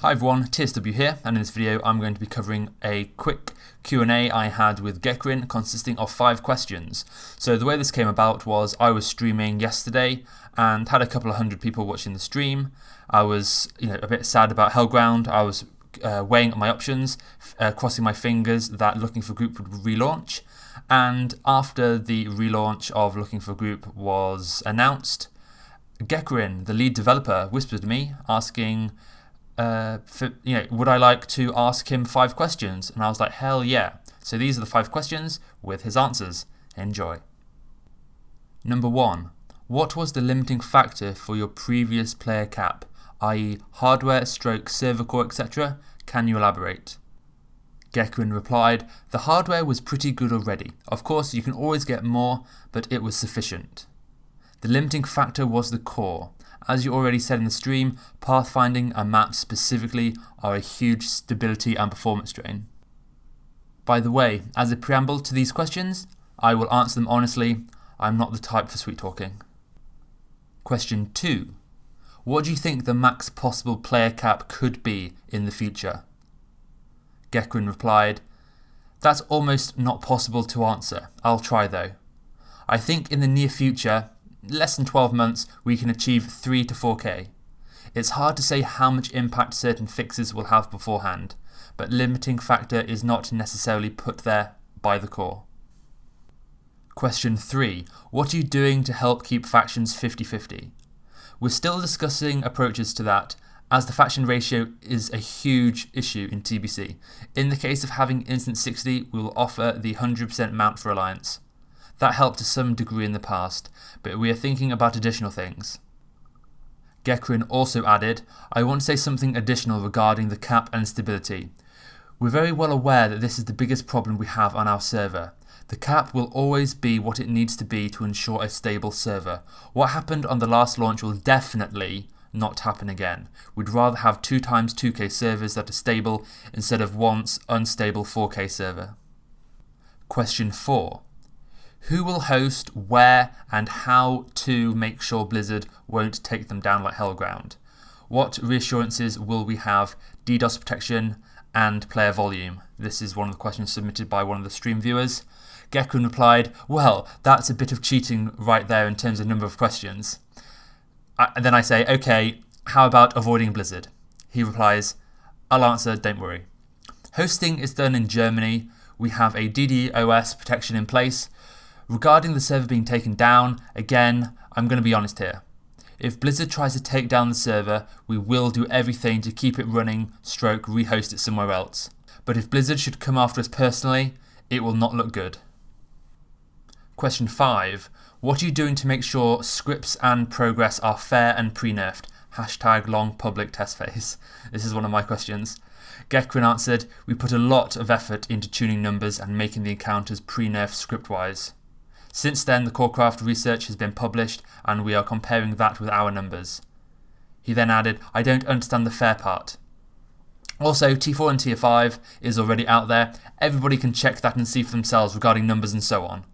Hi everyone, TSW here, and in this video I'm going to be covering a quick Q&A I had with Gekirin consisting of 5 questions. So the way this came about was I was streaming yesterday and had a couple of hundred people watching the stream. I was a bit sad about Hellground. I was weighing up my options, crossing my fingers that Looking4Group would relaunch. And after the relaunch of Looking4Group was announced, Gekirin, the lead developer, whispered to me asking would I like to ask him 5 questions? And I was like, hell yeah. So these are the 5 questions with his answers. Enjoy. Number 1. What was the limiting factor for your previous player cap, i.e. hardware, server core, etc.? Can you elaborate? Gekirin replied, the hardware was pretty good already. Of course, you can always get more, but it was sufficient. The limiting factor was the core. As you already said in the stream, pathfinding and maps specifically are a huge stability and performance drain. By the way, as a preamble to these questions, I will answer them honestly. I'm not the type for sweet talking. Question 2. What do you think the max possible player cap could be in the future? Gekirin replied, that's almost not possible to answer. I'll try though. I think in the near future, less than 12 months, we can achieve 3 to 4K. It's hard to say how much impact certain fixes will have beforehand, but limiting factor is not necessarily put there by the core. Question 3. What are you doing to help keep factions 50-50? We're still discussing approaches to that, as the faction ratio is a huge issue in TBC. In the case of having Instant 60, we will offer the 100% mount for Alliance. That helped to some degree in the past, but we are thinking about additional things. Gekirin also added, I want to say something additional regarding the cap and stability. We're very well aware that this is the biggest problem we have on our server. The cap will always be what it needs to be to ensure a stable server. What happened on the last launch will definitely not happen again. We'd rather have 2x 2K servers that are stable instead of once unstable 4K server. Question 4. Who will host, where, and how to make sure Blizzard won't take them down like Hellground? What reassurances will we have, DDoS protection, and player volume? This is one of the questions submitted by one of the stream viewers. Gekirin replied, well, that's a bit of cheating right there in terms of number of questions. And then I say, okay, how about avoiding Blizzard? He replies, I'll answer, don't worry. Hosting is done in Germany. We have a DDoS protection in place. Regarding the server being taken down, again, I'm going to be honest here. If Blizzard tries to take down the server, we will do everything to keep it running, rehost it somewhere else. But if Blizzard should come after us personally, it will not look good. Question 5. What are you doing to make sure scripts and progress are fair and pre-nerfed? #long public test phase. This is one of my questions. Gekirin answered, we put a lot of effort into tuning numbers and making the encounters pre-nerfed script-wise. Since then, the Corecraft research has been published and we are comparing that with our numbers. He then added, I don't understand the fair part. Also, T4 and Tier 5 is already out there. Everybody can check that and see for themselves regarding numbers and so on.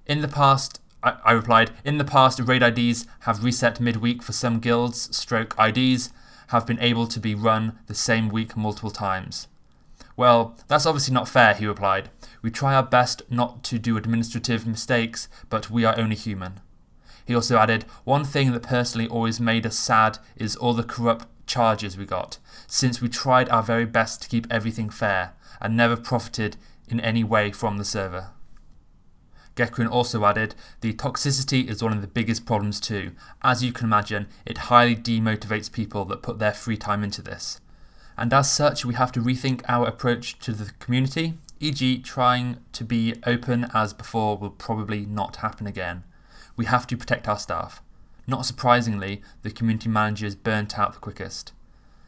In the past, I replied, in the past, raid IDs have reset midweek for some guilds, IDs have been able to be run the same week multiple times. Well, that's obviously not fair, he replied. We try our best not to do administrative mistakes, but we are only human. He also added, one thing that personally always made us sad is all the corrupt charges we got, since we tried our very best to keep everything fair and never profited in any way from the server. Gekirin also added, the toxicity is one of the biggest problems too. As you can imagine, it highly demotivates people that put their free time into this. And as such, we have to rethink our approach to the community, e.g. trying to be open as before will probably not happen again. We have to protect our staff. Not surprisingly, the community managers burnt out the quickest.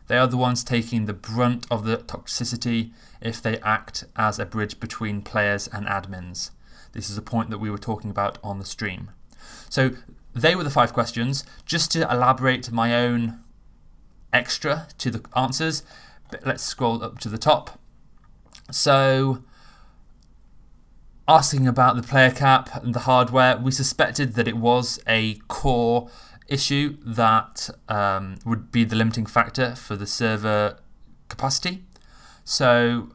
They are the ones taking the brunt of the toxicity if they act as a bridge between players and admins. This is a point that we were talking about on the stream. So they were the 5 questions. Just to elaborate my own extra to the answers, let's scroll up to the top. So asking about the player cap and the hardware, we suspected that it was a core issue that would be the limiting factor for the server capacity. So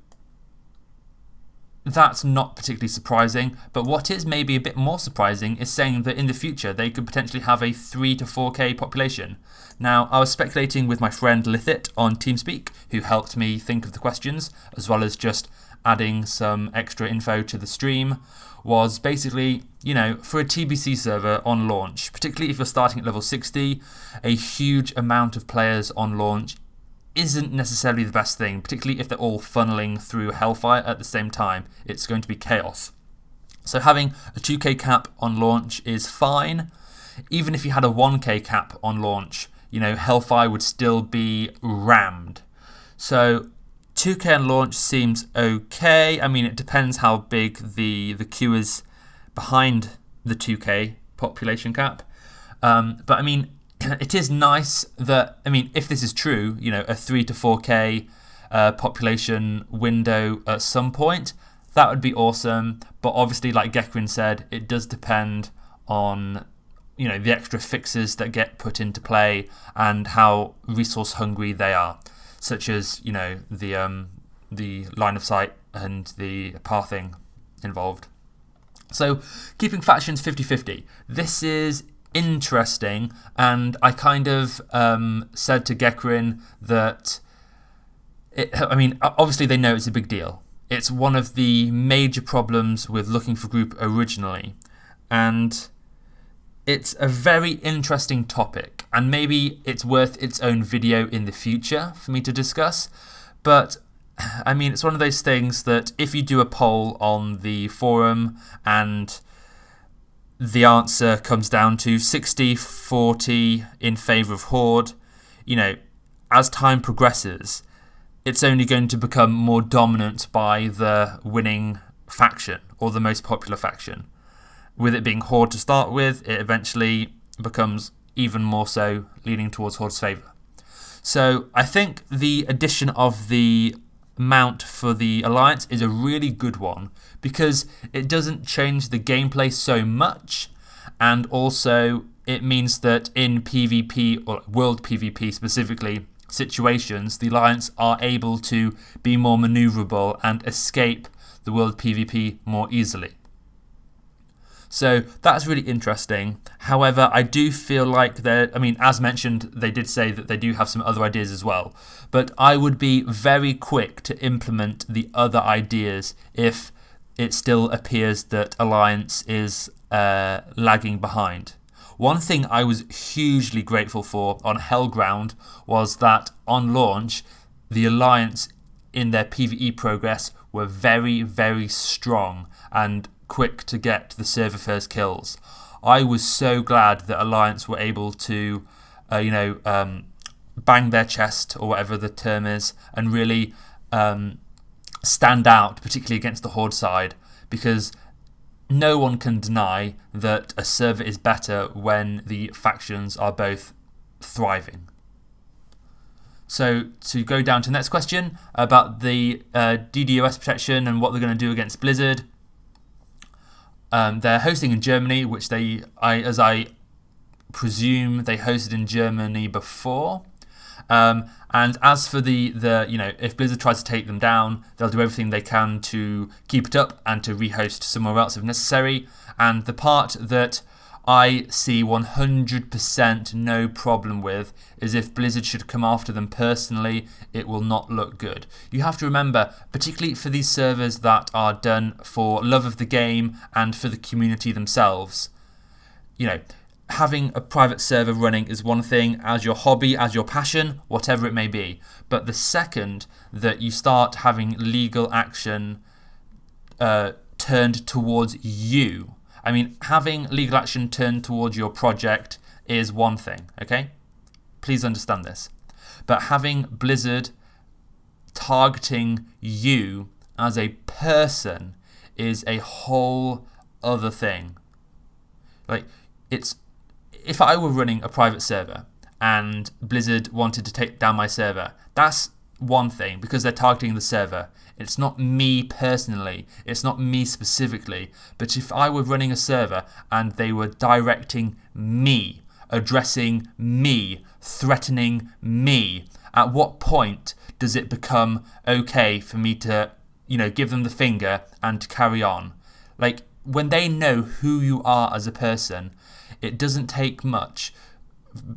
that's not particularly surprising, but what is maybe a bit more surprising is saying that in the future they could potentially have a 3 to 4K population. Now, I was speculating with my friend Lithit on TeamSpeak, who helped me think of the questions, as well as just adding some extra info to the stream, was basically, for a TBC server on launch, particularly if you're starting at level 60, a huge amount of players on launch isn't necessarily the best thing, particularly if they're all funneling through Hellfire at the same time. It's going to be chaos. So having a 2k cap on launch is fine. Even if you had a 1k cap on launch, Hellfire would still be rammed. So 2k on launch seems okay. I mean, it depends how big the queue is behind the 2k population cap. But I mean, it is nice that, if this is true, a 3 to 4k population window at some point, that would be awesome. But obviously, like Gekirin said, it does depend on, the extra fixes that get put into play and how resource hungry they are, such as, the line of sight and the pathing involved. So keeping factions 50-50. This is interesting, and I kind of said to Gekirin that obviously they know it's a big deal. It's one of the major problems with Looking4Group originally, and it's a very interesting topic, and maybe it's worth its own video in the future for me to discuss. But it's one of those things that if you do a poll on the forum and the answer comes down to 60-40 in favour of Horde, as time progresses, it's only going to become more dominant by the winning faction or the most popular faction. With it being Horde to start with, it eventually becomes even more so, leaning towards Horde's favour. So I think the addition of the mount for the Alliance is a really good one, because it doesn't change the gameplay so much, and also it means that in PvP, or World PvP specifically, situations, the Alliance are able to be more manoeuvrable and escape the World PvP more easily. So that's really interesting. However, I do feel like as mentioned, they did say that they do have some other ideas as well. But I would be very quick to implement the other ideas if it still appears that Alliance is lagging behind. One thing I was hugely grateful for on Hellground was that on launch, the Alliance in their PvE progress were very, very strong and quick to get the server first kills. I was so glad that Alliance were able to, bang their chest, or whatever the term is, and really stand out, particularly against the Horde side, because no one can deny that a server is better when the factions are both thriving. So to go down to the next question about the DDoS protection and what they're going to do against Blizzard. They're hosting in Germany, which as I presume they hosted in Germany before. And as for the if Blizzard tries to take them down, they'll do everything they can to keep it up and to rehost somewhere else if necessary. And the part that I see 100% no problem with is if Blizzard should come after them personally, it will not look good. You have to remember, particularly for these servers that are done for love of the game and for the community themselves, having a private server running is one thing as your hobby, as your passion, whatever it may be. But the second that you start having legal action turned towards you, having legal action turned towards your project is one thing, okay? Please understand this. But having Blizzard targeting you as a person is a whole other thing. If I were running a private server and Blizzard wanted to take down my server, that's one thing, because they're targeting the server. It's not me personally. It's not me specifically. But if I were running a server and they were directing me addressing me, threatening me? At what point does it become okay for me to, give them the finger and to carry on? Like, when they know who you are as a person, it doesn't take much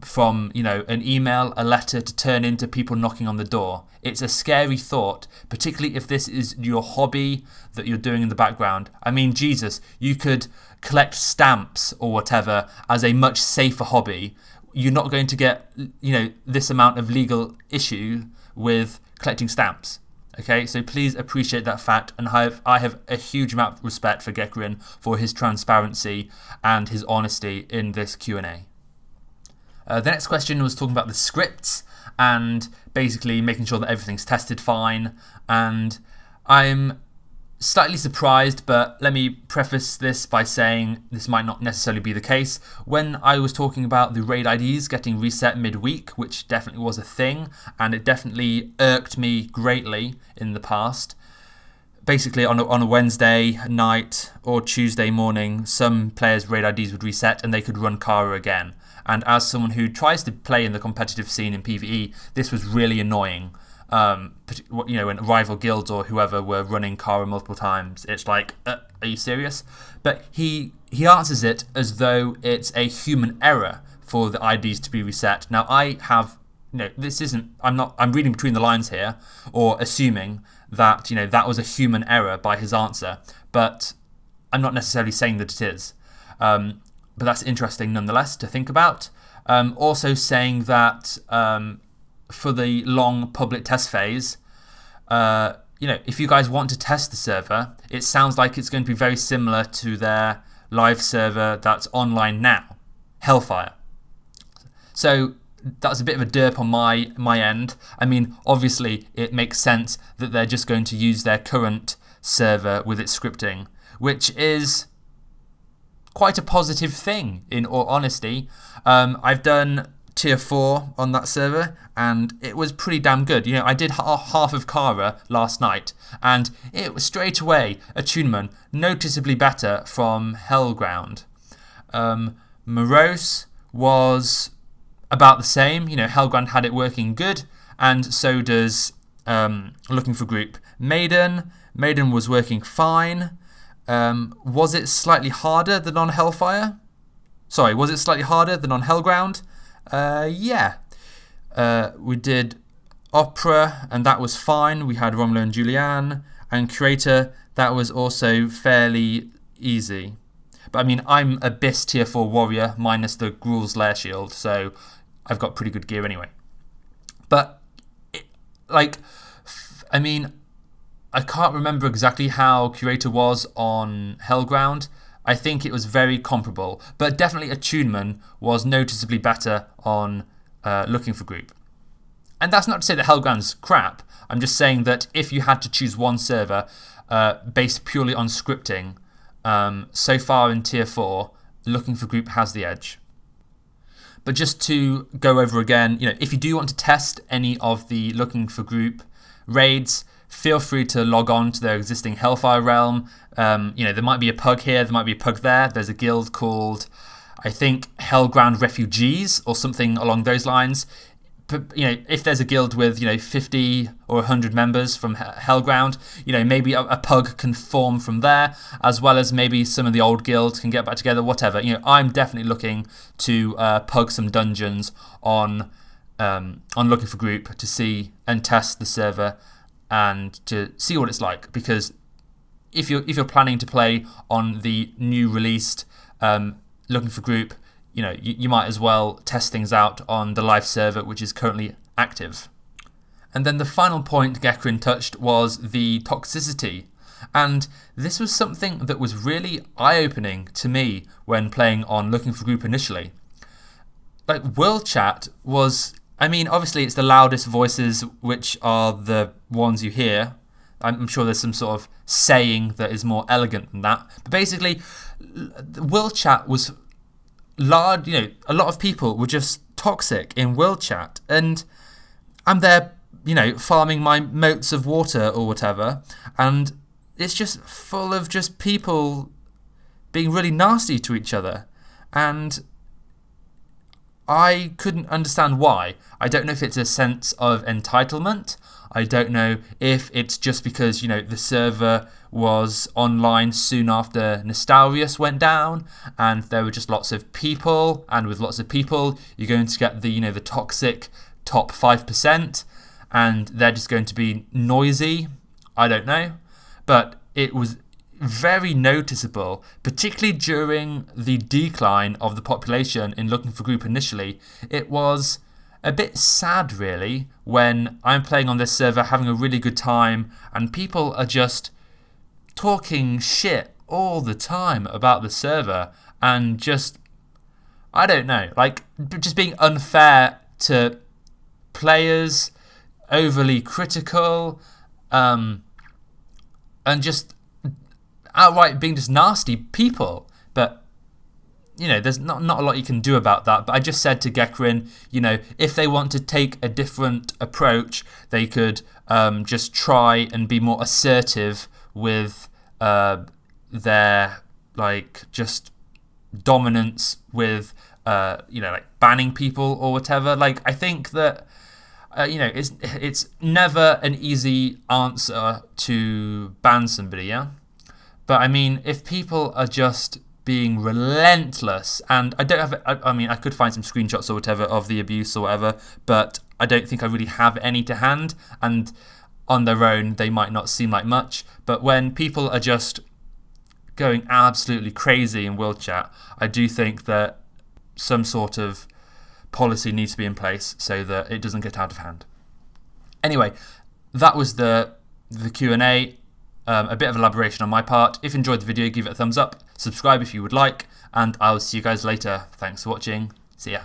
from, an email, a letter to turn into people knocking on the door. It's a scary thought, particularly if this is your hobby that you're doing in the background. I mean, Jesus, you could collect stamps or whatever as a much safer hobby. You're not going to get, this amount of legal issue with collecting stamps. Okay, so please appreciate that fact, and I have a huge amount of respect for Gekirin for his transparency and his honesty in this Q&A. The next question was talking about the scripts and basically making sure that everything's tested fine. And I'm slightly surprised, but let me preface this by saying this might not necessarily be the case. When I was talking about the raid IDs getting reset midweek, which definitely was a thing, and it definitely irked me greatly in the past. Basically, on a Wednesday night or Tuesday morning, some players' raid IDs would reset and they could run Kara again. And as someone who tries to play in the competitive scene in PvE, this was really annoying. When rival guilds or whoever were running Kara multiple times, it's like, are you serious? But he answers it as though it's a human error for the IDs to be reset. Now, I have, this isn't, I'm reading between the lines here, or assuming that, that was a human error by his answer, but I'm not necessarily saying that it is. But that's interesting nonetheless to think about. Also saying that for the long public test phase, if you guys want to test the server, it sounds like it's going to be very similar to their live server that's online now, Hellfire. So that's a bit of a derp on my end. I mean, obviously it makes sense that they're just going to use their current server with its scripting, which is quite a positive thing, in all honesty. I've done tier 4 on that server, and it was pretty damn good. I did half of Kara last night, and it was straight away attunement noticeably better from Hellground. Morose was about the same. Hellground had it working good, and so does Looking4Group. Maiden was working fine. Was it slightly harder than on Hellfire? Sorry, was it slightly harder than on Hellground? Yeah. We did Opera, and that was fine. We had Romolo and Julianne, and Creator, that was also fairly easy. But I mean, I'm Abyss tier 4 warrior minus the Gruul's Lair Shield, so I've got pretty good gear anyway. But, I can't remember exactly how Curator was on Hellground. I think it was very comparable, but definitely attunement was noticeably better on Looking4Group. And that's not to say that Hellground's crap. I'm just saying that if you had to choose one server based purely on scripting, so far in tier 4, Looking4Group has the edge. But just to go over again, if you do want to test any of the Looking4Group raids, feel free to log on to their existing Hellfire realm. There might be a pug here, there might be a pug there. There's a guild called, I think, Hellground Refugees or something along those lines. But, if there's a guild with 50 or 100 members from Hellground, maybe a pug can form from there, as well as maybe some of the old guilds can get back together. Whatever. I'm definitely looking to pug some dungeons on Looking4Group to see and test the server and to see what it's like, because if you're planning to play on the new released Looking4Group, you might as well test things out on the live server, which is currently active. And then the final point Gekirin touched was the toxicity, and this was something that was really eye-opening to me when playing on Looking4Group initially. World chat was, obviously it's the loudest voices which are the ones you hear. I'm sure there's some sort of saying that is more elegant than that. But basically, world chat was large. A lot of people were just toxic in world chat. And I'm there, farming my moats of water or whatever. And it's just full of just people being really nasty to each other. And I couldn't understand why. I don't know if it's a sense of entitlement. I don't know if it's just because, the server was online soon after Nostalrius went down and there were just lots of people, and with lots of people you're going to get the toxic top 5% and they're just going to be noisy. I don't know. But it was very noticeable, particularly during the decline of the population in Looking4Group initially. It was a bit sad, really, when I'm playing on this server, having a really good time, and people are just talking shit all the time about the server, and just, I don't know, just being unfair to players, overly critical, and just outright being just nasty people. But there's not a lot you can do about that. But I just said to Gekirin, if they want to take a different approach, they could just try and be more assertive with their just dominance with banning people or whatever. I think that it's never an easy answer to ban somebody, yeah. But I mean, if people are just being relentless, and I don't have, I could find some screenshots or whatever of the abuse or whatever, but I don't think I really have any to hand, and on their own they might not seem like much. But when people are just going absolutely crazy in World Chat, I do think that some sort of policy needs to be in place so that it doesn't get out of hand. Anyway, that was the Q&A. A bit of elaboration on my part. If you enjoyed the video, give it a thumbs up, subscribe if you would like, and I'll see you guys later. Thanks for watching. See ya.